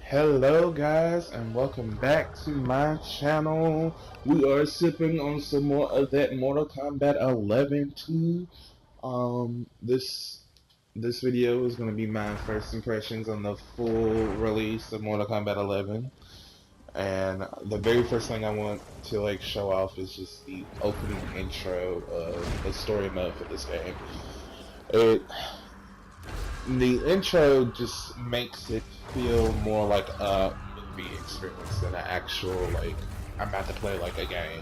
Hello guys and welcome back to my channel. We are sipping on some more of that Mortal Kombat 11 too. This video is going to be my first impressions on the full release of Mortal Kombat 11. And the very first thing I want to show off is just the opening intro of the story mode for this game. The intro just makes it feel more like a movie experience than an actual, I'm about to play a game.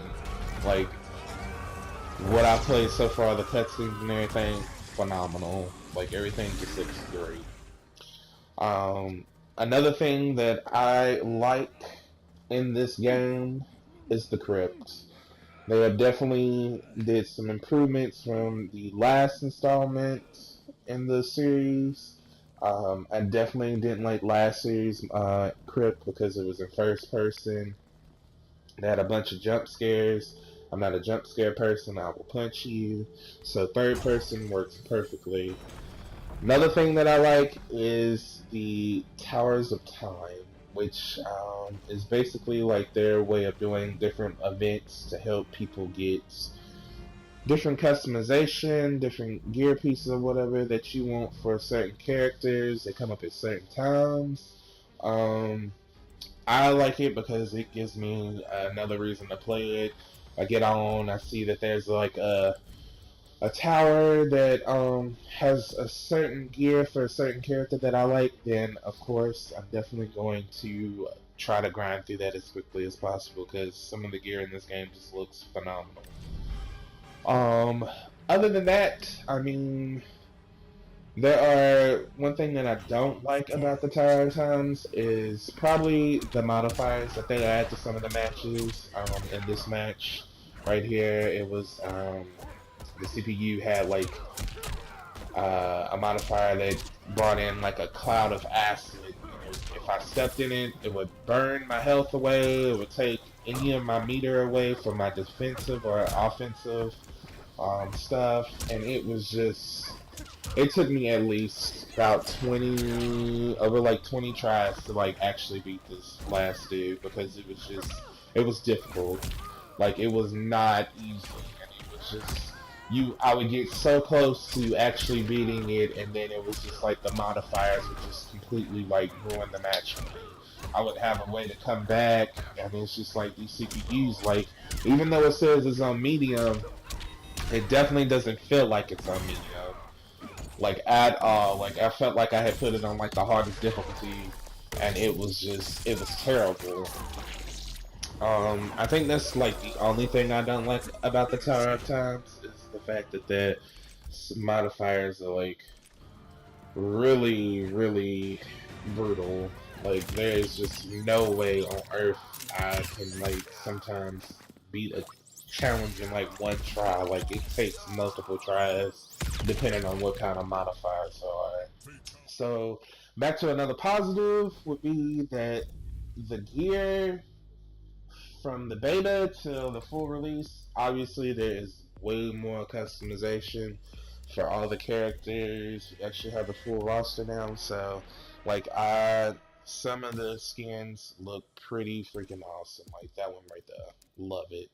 What I've played so far, the cutscenes and everything, phenomenal. Everything just looks great. Another thing that I like in this game is the Crypts. They have definitely did some improvements from the last installment in the series. I definitely didn't like last series Crypt because it was in first person. They had a bunch of jump scares. I'm not a jump scare person. I will punch you. So third person works perfectly. Another thing that I like is the Towers of Time, which is basically their way of doing different events to help people get different customization, different gear pieces or whatever that you want for certain characters. They come up at certain times. I like it because it gives me another reason to play it. I get on, I see that there's a tower that has a certain gear for a certain character that I like, then of course I'm definitely going to try to grind through that as quickly as possible because some of the gear in this game just looks phenomenal. Other than that, I mean, one thing that I don't like about the Tower Times is probably the modifiers that they add to some of the matches. In this match right here, it was, the CPU had a modifier that brought in a cloud of acid. If I stepped in it, it would burn my health away. It would take any of my meter away from my defensive or offensive stuff, and it was just, it took me at least about 20 tries to actually beat this last dude because it was difficult. It was not easy, and it was just, I would get so close to actually beating it, and then it was just the modifiers would just completely ruin the match for me. I would have a way to come back, and it's just these CPUs, even though it says it's on medium, it definitely doesn't feel like it's on medium, at all. I felt like I had put it on the hardest difficulty, and it was terrible. I think that's the only thing I don't like about the Tower of Times is the fact that the modifiers are really, really brutal. There's just no way on earth I can sometimes beat a challenge in one try. It takes multiple tries depending on what kind of modifiers are. So back to another positive would be that the gear from the beta to the full release, obviously there is way more customization for all the characters. You actually have the full roster now, so some of the skins look pretty freaking awesome. That one right there, love it.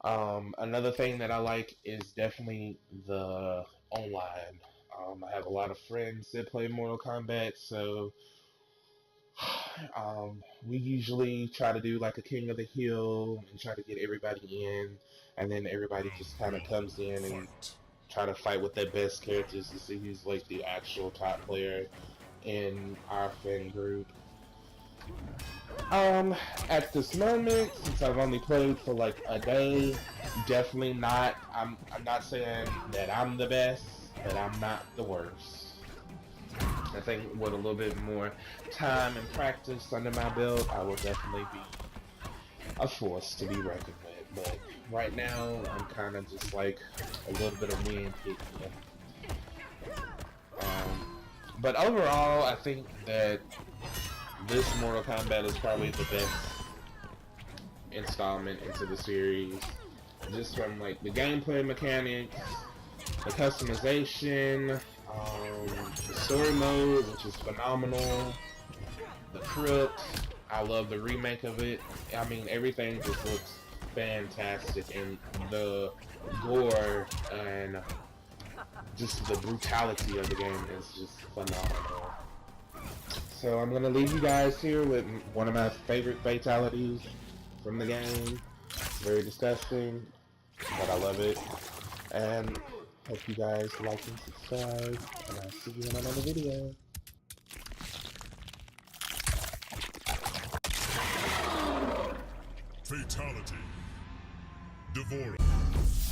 Another thing that I like is definitely the online. I have a lot of friends that play Mortal Kombat, so we usually try to do a King of the Hill and try to get everybody in, and then everybody just kind of comes in and try to fight with their best characters to see who's the actual top player in our fan group. At this moment, since I've only played for a day, definitely not. I'm not saying that I'm the best, but I'm not the worst. I think with a little bit more time and practice under my belt, I will definitely be a force to be reckoned with. But right now, I'm kind of just a little bit of wind hitting me. But overall, I think that this Mortal Kombat is probably the best installment into the series. Just from the gameplay mechanics, the customization, the story mode, which is phenomenal. The Crypts, I love the remake of it. I mean, everything just looks fantastic, and the gore and just the brutality of the game is just phenomenal. So I'm gonna leave you guys here with one of my favorite fatalities from the game. Very disgusting, but I love it. And hope you guys like and subscribe, and I'll see you in another video. Fatality. Devora.